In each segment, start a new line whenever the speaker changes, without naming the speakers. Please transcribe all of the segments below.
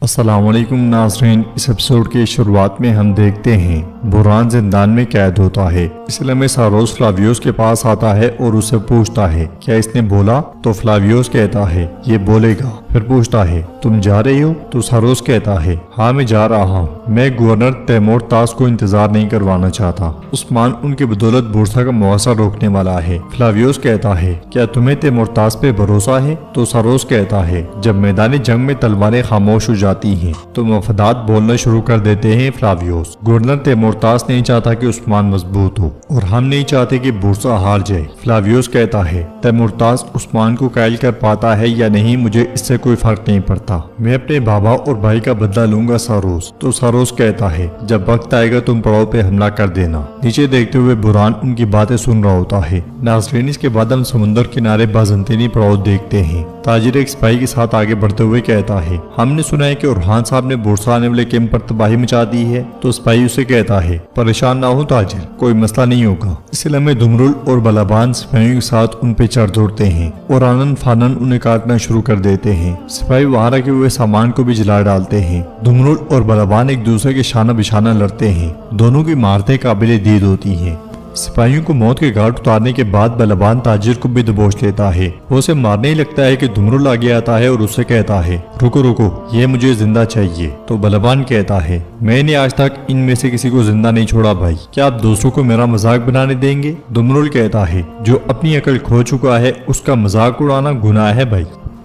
السلام علیکم ناظرین، اس ایپیسوڈ کی شروعات میں ہم دیکھتے ہیں برہان زندان میں قید ہوتا ہے۔ اس لیے میں ساروس فلاویوس کے پاس آتا ہے اور اسے پوچھتا ہے کیا اس نے بولا؟ تو فلاویوس کہتا ہے یہ بولے گا۔ پھر پوچھتا ہے تم جا رہی ہو؟ تو ساروس کہتا ہے ہاں میں جا رہا ہوں، میں گورنر تیمورتاس کو انتظار نہیں کروانا چاہتا۔ عثمان ان کی بدولت بورسا کا مواصلہ روکنے والا ہے۔ فلاویوس کہتا ہے کیا تمہیں تیمورتاس پہ بھروسہ ہے؟ تو ساروس کہتا ہے جب میدان جنگ میں تلواریں خاموش ہو جاتی ہیں تو مفادات بولنا شروع کر دیتے ہیں۔ فلاویوس گورنر تیمورتاس نہیں چاہتا کہ عثمان مضبوط ہو اور ہم نہیں چاہتے کہ بورسا ہار جائے۔ فلاویوس کہتا ہے تیمورتاس عثمان کو قائل کر پاتا ہے یا نہیں مجھے اس سے کوئی فرق نہیں پڑتا، میں اپنے بابا اور بھائی کا بدلہ لوں گا ساروس۔ تو ساروس کہتا ہے جب وقت آئے گا تم پڑاؤ پہ حملہ کر دینا۔ نیچے دیکھتے ہوئے برہان ان کی باتیں سن رہا ہوتا ہے۔ ناظرین اس کے بعد ہم سمندر کنارے بازنطینی پڑاؤ دیکھتے ہیں۔ تاجر ایک سپاہی کے ساتھ آگے بڑھتے ہوئے کہتا ہے ہم نے سنا ہے کہ اورحان صاحب نے بورسا آنے والے کیمپ پر تباہی مچا دی ہے۔ تو سپاہی اسے کہتا ہے پریشان نہ ہو تاجر، کوئی مسئلہ نہیں ہوگا۔ اس لمحے دمرل اور بلابان سپاہیوں کے ساتھ ان پہ چڑھ دوڑتے ہیں اور آنن فانن انہیں کاٹنا شروع کر دیتے ہیں۔ سپاہی وہاں رکھے ہوئے سامان کو بھی جلا ڈالتے ہیں۔ دمرل اور بلابان ایک دوسرے کے شانہ بشانہ لڑتے ہیں، دونوں کی مارتیں قابل دید ہوتی ہیں۔ سپاہیوں کو موت کے گھاٹ اتارنے کے بعد بلابان تاجر کو بھی دبوچ لیتا ہے۔ وہ اسے مارنے ہی لگتا ہے کہ دمرل آگے آتا ہے اور اسے کہتا ہے رکو رکو، یہ مجھے زندہ چاہیے۔ تو بلابان کہتا ہے میں نے آج تک ان میں سے کسی کو زندہ نہیں چھوڑا بھائی، کیا آپ دوستوں کو میرا مذاق بنانے دیں گے؟ دمرل کہتا ہے جو اپنی عقل کھو چکا ہے اس کا مذاق اڑانا گناہ ہے بھائی،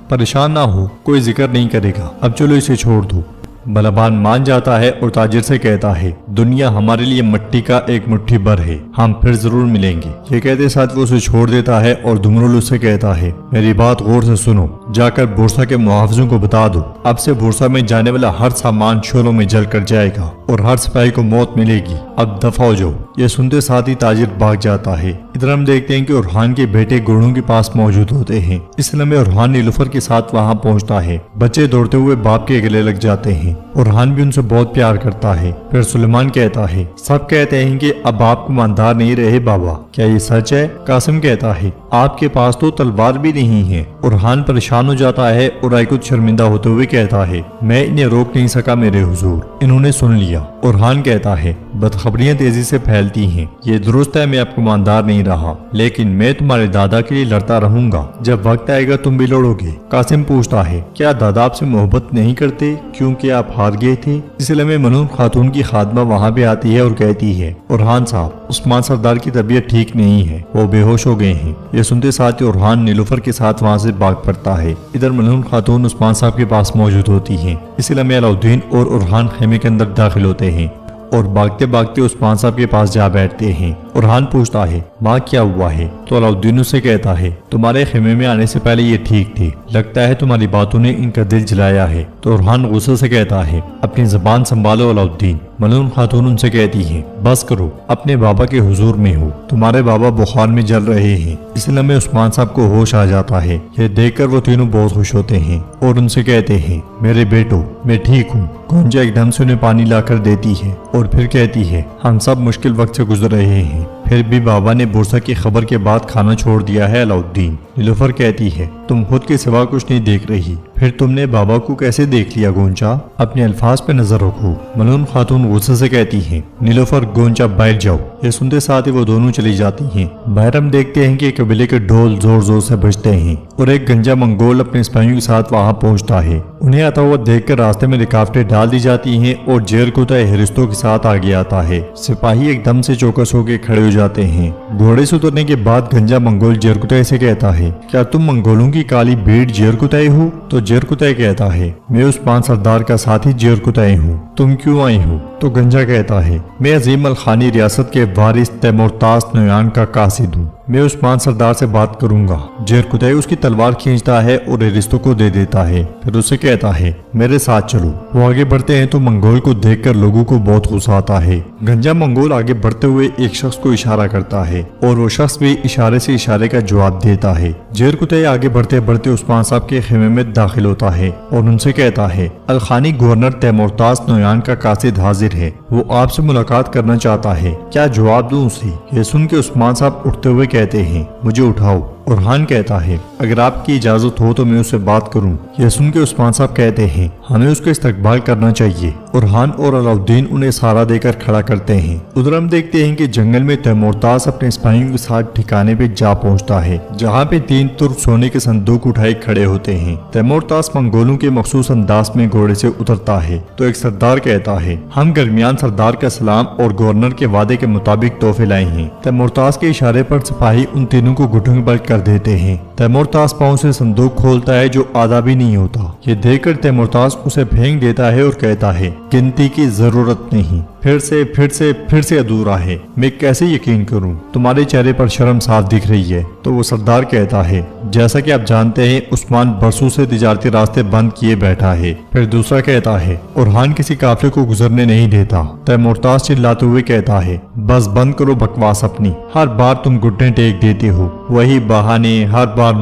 پریشان نہ ہو، کوئی ذکر نہیں کرے گا، اب چلو اسے چھوڑ دو۔ بلابان مان جاتا ہے اور تاجر سے کہتا ہے دنیا ہمارے لیے مٹی کا ایک مٹھی بھر ہے، ہم پھر ضرور ملیں گے۔ یہ کہتے ساتھ وہ اسے چھوڑ دیتا ہے اور دمرل اسے کہتا ہے میری بات غور سے سنو، جا کر بورسا کے محافظوں کو بتا دو اب سے بورسا میں جانے والا ہر سامان شولوں میں جل کر جائے گا اور ہر سپاہی کو موت ملے گی، اب دفع ہو جاؤ۔ یہ سنتے ساتھ ہی تاجر بھاگ جاتا ہے۔ ادھر ہم دیکھتے ہیں کہ اورحان کے بیٹے گھوڑوں کے پاس موجود ہوتے ہیں۔ اس لمحے اورحان نیلوفر کے ساتھ وہاں پہنچتا ہے۔ بچے دوڑتے ہوئے باپ کے گلے لگ جاتے ہیں۔ اورحان بھی ان سے بہت پیار کرتا ہے۔ پھر سلیمان کہتا ہے سب کہتے ہیں کہ اب آپ کماندار نہیں رہے بابا، کیا یہ سچ ہے؟ قاسم کہتا ہے آپ کے پاس تو تلوار بھی نہیں ہے۔ اورحان پریشان ہو جاتا ہے اور ایکوت شرمندہ ہوتے ہوئے کہتا ہے میں انہیں روک نہیں سکا میرے حضور، انہوں نے سن لیا۔ اورحان کہتا ہے بدخبریاں تیزی سے پھیلتی ہیں، یہ درست ہے میں اب کماندار نہیں رہا، لیکن میں تمہارے دادا کے لیے لڑتا رہوں گا، جب وقت آئے گا تم بھی لڑو گے۔ قاسم پوچھتا ہے کیا دادا آپ سے محبت نہیں کرتے کیونکہ آپ ہار گئے تھے؟ اس لمحے منون خاتون کی خادمہ وہاں بھی آتی ہے اور کہتی ہے اورحان صاحب عثمان سردار کی طبیعت ٹھیک نہیں ہے، وہ بے ہوش ہو گئے ہیں۔ یہ سنتے ساتھ ہی اورحان نیلوفر کے ساتھ وہاں سے بھاگ پڑتا ہے۔ ادھر منون خاتون عثمان صاحب کے پاس موجود ہوتی ہیں۔ اسی لمحے علاؤالدین اور اورحان خیمے کے اندر داخل ہوتے ہیں اور بھاگتے بھاگتے عثمان صاحب کے پاس جا بیٹھتے ہیں۔ اورحان پوچھتا ہے ماں کیا ہوا ہے؟ تو علاؤالدین اسے کہتا ہے تمہارے خیمے میں آنے سے پہلے یہ ٹھیک تھے، لگتا ہے تمہاری باتوں نے ان کا دل جلایا ہے۔ تو اورحان غصے سے کہتا ہے اپنی زبان سنبھالو علاؤالدین۔ منون خاتون ان سے کہتی ہے بس کرو، اپنے بابا کے حضور میں ہو، تمہارے بابا بخار میں جل رہے ہیں۔ اس لمحے عثمان صاحب کو ہوش آ جاتا ہے۔ یہ دیکھ کر وہ تینوں بہت خوش ہوتے ہیں اور ان سے کہتے ہیں میرے بیٹو میں ٹھیک ہوں۔ گونجا ایک دم سے انہیں پانی لا کر دیتی ہے اور پھر کہتی ہے ہم سب مشکل وقت سے گزر رہے ہیں، پھر بھی بابا نے بورسا کی خبر کے بعد کھانا چھوڑ دیا ہے علاؤالدین۔ نیلوفر کہتی ہے تم خود کے سوا کچھ نہیں دیکھ رہی، پھر تم نے بابا کو کیسے دیکھ لیا گونجا؟ اپنے الفاظ پہ نظر رکھو۔ منون خاتون غصے سے کہتی ہیں نیلوفر گونجا بیٹھ جاؤ۔ یہ سنتے ساتھ ہی وہ دونوں چلی جاتی ہیں۔ باہر ہم دیکھتے ہیں کہ قبیلے کے ڈھول زور زور سے بجتے ہیں اور ایک گنجا منگول اپنے سپاہیوں کے ساتھ وہاں پہنچتا ہے۔ انہیں آتا ہوا دیکھ کر راستے میں رکاوٹیں ڈال دی جاتی ہیں اور جیر کوتہ ہرستوں کے ساتھ آگے آتا ہے۔ سپاہی ایک دم سے چوکس ہو کے کھڑے ہو جاتے ہیں۔ گھوڑے سے اترنے کے بعد گنجا منگول جیرکوتہ سے کہتا ہے کیا تم منگولوں کی کالی بھیڑ جیرکوتہ ہو؟ تو جیرکوتہ کہتا ہے میں عثمان سردار کا ساتھی جیرکوتہ ہوں، تم کیوں آئی ہو؟ تو گنجا کہتا ہے میں عظیم الخانی ریاست کے وارث تیمورتاس نویان کا قاصد ہوں، میں عثمان سردار سے بات کروں گا۔ جیرکوتہ اس کی تلوار کھینچتا ہے اور رستوں کو دے دیتا ہے، پھر اسے کہتا ہے میرے ساتھ چلو۔ وہ آگے بڑھتے ہیں تو منگول کو دیکھ کر لوگوں کو بہت غصہ آتا ہے۔ گنجا منگول آگے بڑھتے ہوئے ایک شخص کو اشارہ کرتا ہے اور وہ شخص بھی اشارے سے اشارے کا جواب دیتا ہے۔ جیرکوتہ آگے بڑھتے بڑھتے عثمان صاحب کے خیمے میں داخل ہوتا ہے اور ان سے کہتا ہے الخانی گورنر تیمورتاس نویان کا قاصد حاضر ہے، وہ آپ سے ملاقات کرنا چاہتا ہے، کیا جواب دوں اسے؟ یہ سن کے عثمان صاحب اٹھتے ہوئے کہتے ہیں مجھے اٹھاؤ۔ उरहान कहता है अगर आपकी इजाजत हो तो मैं उससे बात करूं। यह सुन के उस्मान साहब कहते हैं हमें उसका इस्तकबाल करना चाहिए। उरहान और अलाउद्दीन उन्हें सहारा देकर खड़ा करते हैं। उधर हम देखते हैं कि जंगल में तैमूरतास अपने सिपाहियों के साथ ठिकाने पे जा पहुंचता है जहाँ पे 3 तुर्क सोने के संदूक उठाए खड़े होते हैं। तैमूरतास मंगोलों के मखसूस अंदाज में घोड़े से उतरता है तो एक सरदार कहता है हम दरमियान सरदार का सलाम और गवर्नर के वादे के मुताबिक तोहफे लाए हैं। तैमूरतास के इशारे पर सिपाही उन तीनों को घुटन बंद कर देते हैं। तैमूरतास पाँव से संदूक खोलता है जो आधा भी नहीं होता। ये देखकर तैमूरतास उसे फेंक देता है और कहता है गिनती की जरूरत नहीं, फिर से अधूरा है, मैं कैसे यकीन करूं? तुम्हारे चेहरे पर शर्म साफ दिख रही है। तो वो सरदार कहता है जैसा कि आप जानते हैं उस्मान बरसों से तिजारती रास्ते बंद किए बैठा है। फिर दूसरा कहता है उरहान किसी काफिले को गुजरने नहीं देता। तैमूरतास चिल्लाते हुए कहता है बस बंद करो बकवास अपनी, हर बार तुम घुटने टेक देते हो, वही बहाने, हर बार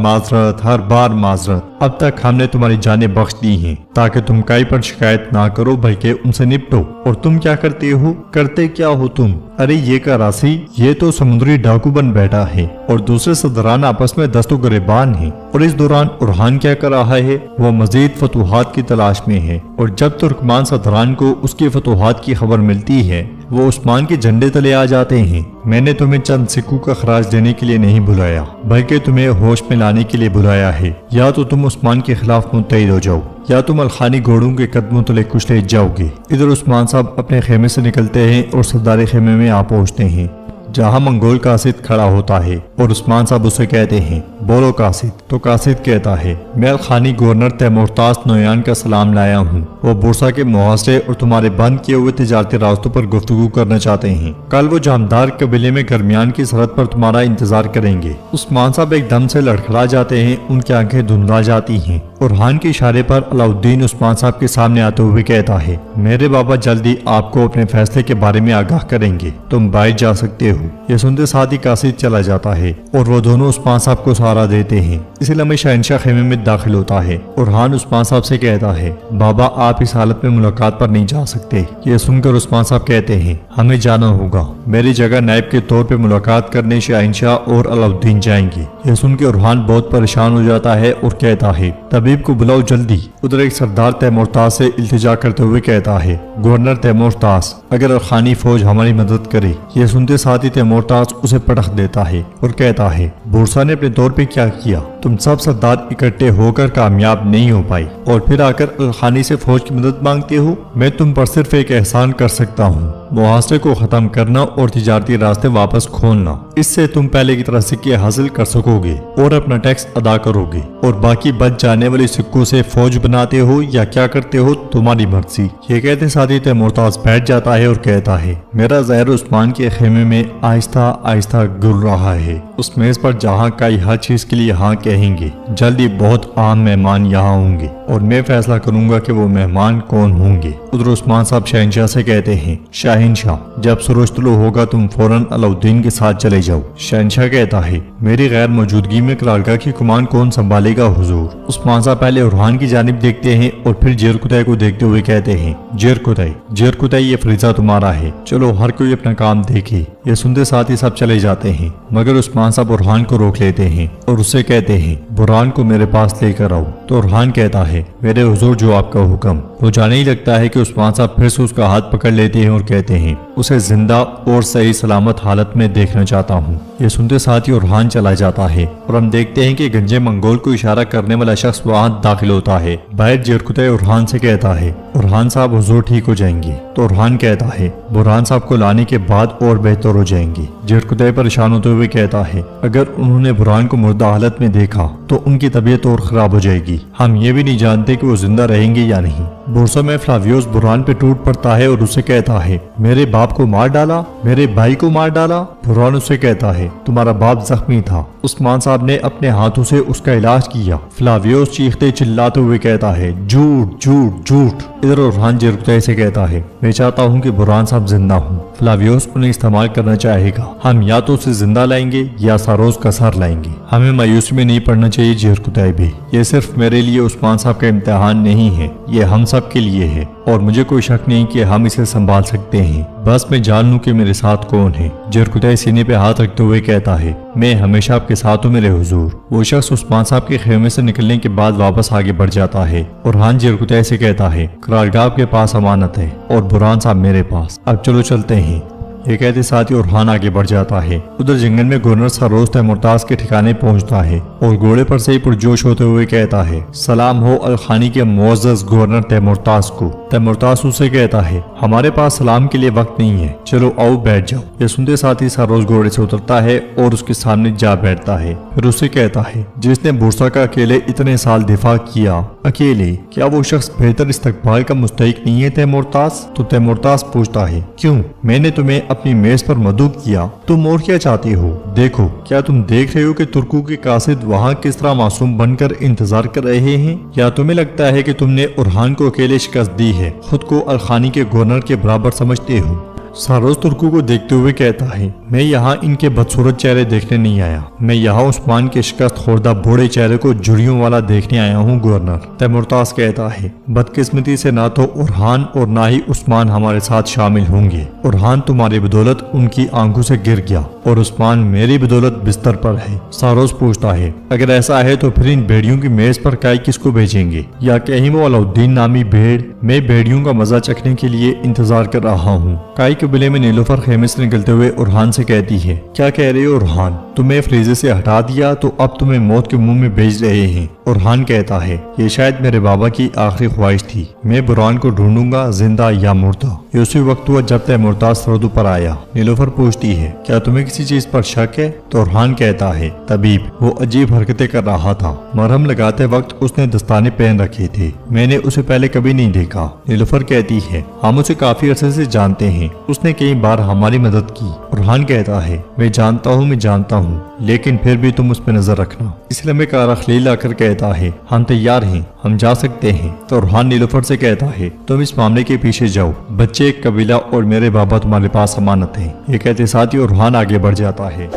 माजरत। अब तक हमने तुम्हारी जानें बख्श दी हैं ताकि तुम काई पर शिकायत ना करो बल्कि उनसे निपटो। और तुम क्या करते हो? करते क्या हो तुम? अरे ये करासी, ये तो समुद्री डाकू बन बैठा है और दूसरे सरदारान आपस में दस्तो गिरबान हैं। और इस दौरान उरहान क्या कर रहा है? वो मजीद फतूहात की तलाश में है। और जब तुर्कमान सरदारान को उसकी फतूहात की खबर मिलती है वो उस्मान के झंडे तले आ जाते हैं। मैंने तुम्हें चंद सिक्कों का खराज देने के लिए नहीं बुलाया बल्कि तुम्हें होश में लाने के लिए बुलाया है। या तो तुम उस्मान के खिलाफ मुत्तहिद हो जाओ या तुम अलखानी घोड़ों के कदमों तले कुचले जाओगे। इधर उस्मान साहब अपने खेमे से निकलते हैं और सरदार खेमे में आ पहुंचते हैं जहां मंगोल कासिद खड़ा होता है और उस्मान साहब उसे कहते हैं बोलो कासिद। तो कासिद कहता है मैं अलखानी गवर्नर तैमूरतास नोयान का सलाम लाया हूँ। वो बुरसा के मुहासरे और तुम्हारे बंद किए हुए तिजारती रास्तों पर गुफ्तगू करना चाहते हैं। कल वो जामदार कबीले में दरमियान की सरहद पर तुम्हारा इंतजार करेंगे। उस्मान साहब एकदम से लड़खड़ा जाते हैं, उनकी आंखें धुंधला जाती हैं। उरहान के इशारे पर अलाउद्दीन उस्मान साहब के सामने आते हुए कहता है मेरे बाबा जल्दी आपको अपने फैसले के बारे में आगाह करेंगे, तुम बाहर जा सकते हो। ये सुनते साथ ही कासिद चला जाता है और वो दोनों उस्मान साहब को सहारा देते हैं। इसी लम्हे शहनशाह खेमे में दाखिल होता है। उरहान उस्मान साहब से कहता है बाबा आप इस हालत में मुलाकात पर नहीं जा सकते। ये सुनकर उस्मान साहब कहते हैं हमें जाना होगा, मेरी जगह नायब के तौर पे मुलाकात करने शहनशाह और अलाउद्दीन जाएंगे। ये सुन के उरहान बहुत परेशान हो जाता है और कहता है तबीब को बुलाओ जल्दी। उधर एक सरदार तैमूरतास से इल्तिजा करते हुए कहता है गवर्नर तैमूरतास अगर अलखानी फौज हमारी मदद करे। ये सुनते साथ ही तैमूरतास उसे पटख देता है और कहता है बुरसा ने अपने तौर पे क्या किया? तुम सब सरदार इकट्ठे होकर कामयाब नहीं हो पाई और फिर आकर अलखानी से फौज की मदद मांगते हो। मैं तुम पर सिर्फ एक एहसान कर सकता हूँ, मुहासरे को खत्म करना और तिजारती रास्ते वापस खोलना। इससे तुम पहले की तरह सिक्के हासिल कर सकोगे और अपना टैक्स अदा करोगे और बाकी बच जाने वाले सिक्कों से फौज बनाते हो या क्या करते हो तुम्हारी मर्जी। ये कहते साथ ही तैमूरतास बैठ जाता है और कहता है मेरा जहर उस्मान के खेमे में आहिस्ता आहिस्ता घुल रहा है। उस मेज पर जहाँ काई हर चीज के लिए हाँ कहेंगे। जल्दी बहुत आम मेहमान यहाँ होंगे और मैं फैसला करूंगा कि वो मेहमान कौन होंगे। उधर उस्मान साहब शहनशाह से कहते हैं शहनशाह जब सूरज तुलू होगा तुम फौरन अलाउद्दीन के साथ चले जाओ। शहनशाह कहता है मेरी गैर मौजूदगी में करारगाह की कमान कौन संभालेगा हुजूर। उस्मान साहब पहले उरहान की जानिब देखते हैं और फिर जेरकुतै को देखते हुए कहते हैं जेरकुतै ये फरीजा तुम्हारा है, चलो हर कोई अपना काम देखे। ये सुनते साथ ही सब चले जाते हैं मगर उस्मान साहब बुरहान को रोक लेते हैं और उससे कहते हैं बुरहान को मेरे पास लेकर आओ। तो बुरहान कहता है मेरे हुजूर जो आपका हुक्म। वो जाने ही लगता है कि उस्मान साहब फिर से उसका हाथ पकड़ लेते हैं और कहते हैं उसे जिंदा और सही सलामत हालत में देखना चाहता हूँ। ये सुनते साथ ही बुरहान चला जाता है और हम देखते हैं कि गंजे मंगोल को इशारा करने वाला शख्स वहाँ दाखिल होता है। बाहर जेरकुतै बुरहान से कहता है बुरहान साहब हुजूर ठीक हो जाएंगे। तो बुरहान कहता है बुरहान साहब को लाने के बाद और बेहतर हो जाएंगे। जेरकुतै परेशान होते हुए कहता है अगर उन्होंने बुरहान को मुर्दा हालत में देखा तो उनकी तबीयत और खराब हो जाएगी। हम ये भी नहीं जानते कि वो जिंदा रहेंगे या नहीं। बुरसा में फ्लावियोस बुरहान पे टूट पड़ता है और उसे कहता है मेरे बाप को मार डाला, मेरे भाई को मार डाला। बुरहान उसे कहता है तुम्हारा बाप जख्मी था, उस्मान साहब ने अपने हाथों से उसका इलाज किया। फ्लावियोस चीखते चिल्लाते हुए कहता है झूठ झूठ झूठ। इधर बुरहान जेरकुतै से कहता है मैं चाहता हूँ कि बुरहान साहब जिंदा हूँ। फ्लावियोस उन्हें इस्तेमाल करना चाहेगा, हम या तो उसे जिंदा लाएंगे या सारोज का सर लाएंगे। हमें मायूसी में नहीं पड़ना चाहिए जेरकुतै भी। ये सिर्फ मेरे लिए उस्मान साहब का इम्तिहान नहीं है, ये हम सब सब के लिए है और मुझे कोई शक नहीं कि हम इसे संभाल सकते हैं। बस मैं जान लूं कि मेरे साथ कौन है। जरकुतै सीने पे हाथ रखते हुए कहता है, मैं हमेशा आपके साथ हूँ मेरे हुजूर। वो शख्स उस्मान साहब के खेमे से निकलने के बाद वापस आगे बढ़ जाता है और हान जरकुतै से कहता है, करारगाह के पास अमानत है और बुरहान साहब मेरे पास, अब चलो चलते हैं। ये कहते साथ ही उरहान आगे बढ़ जाता है। उधर जंगल में गवर्नर सरोज तैमुरताज के ठिकाने पहुंचता है और घोड़े पर से ही पुरजोश होते हुए कहता है, सलाम हो अलखानी के मुअज़्ज़ज़ गवर्नर तैमुरताज को। तैमुरताज उससे कहता है, हमारे पास सलाम के लिए वक्त नहीं है, चलो आओ बैठ जाओ। ये सुनते साथ ही सरोज घोड़े से उतरता है और उसके सामने जा बैठता है। फिर उससे कहता है, जिसने बुरसा का अकेले इतने साल दिफा किया, अकेले, क्या वो शख्स बेहतर इस्तकबाल का मुस्तहिक नहीं है तैमुरताज? तो तैमुरताज पूछता है, क्यों? मैंने तुम्हें अपनी मेज पर मदऊ किया, तुम और क्या चाहती हो? देखो, क्या तुम देख रहे हो कि तुर्कों के कासिद वहाँ किस तरह मासूम बनकर इंतजार कर रहे हैं? या तुम्हें लगता है कि तुमने उरहान को अकेले शिकस्त दी है, खुद को अलखानी के गवर्नर के बराबर समझते हो? सरोज तुर्कू को देखते हुए कहता है, मैं यहाँ इनके बदसूरत चेहरे देखने नहीं आया, मैं यहाँ उस्मान के शिकस्त खोरदा बूढ़े चेहरे को झुर्रियों वाला देखने आया हूँ गवर्नर। तैमुरताज कहता है, बदकिस्मती से ना तो उरहान और ना ही उस्मान हमारे साथ शामिल होंगे। उरहान तुम्हारी बदौलत उनकी आंखों से गिर गया और उस्मान मेरी बदौलत बिस्तर पर है। सरोज पूछता है, अगर ऐसा है तो फिर इन भेड़ियों की मेज पर काई किसको भेजेंगे? या कहीं वो अलाउद्दीन नामी भेड़? मैं भेड़ियों का मजा चखने के लिए इंतजार कर रहा हूँ। काई कबीले में नीलोफर खेमे से निकलते हुए उरहान से कहती है, क्या कह रहे हो उरहान? तुम्हें फ्रीजे से हटा दिया तो अब तुम्हें मौत के मुंह में भेज रहे हैं। उरहान कहता है, ये शायद मेरे बाबा की आखिरी ख्वाहिश थी, मैं बुरहान को ढूंढूंगा जिंदा या मुर्दा। ये उसी वक्त हुआ जब तैमुरताज सरहद पर आया। नीलोफर पूछती है, क्या तुम्हें किसी चीज पर शक है? तो उरहान कहता है, तबीब, वो अजीब हरकतें कर रहा था, मरहम लगाते वक्त उसने दस्ताने पहन रखे थे, मैंने उसे पहले कभी नहीं देखा। नीलोफर कहती है, हम उसे काफी अरसे से जानते हैं, उसने कई बार हमारी मदद की। उरहान कहता है, मैं जानता हूँ, लेकिन फिर भी तुम उस पर नजर रखना। इसलिए मैं कारा खलील आकर कहता है, हम तैयार हैं, हम जा सकते हैं। तो उरहान नीलोफर से कहता है, तुम इस मामले के पीछे जाओ, बच्चे, कबीला और मेरे बाबा तुम्हारे पास अमानत है। ये कहते साथ ही उरहान आगे बढ़ जाता है।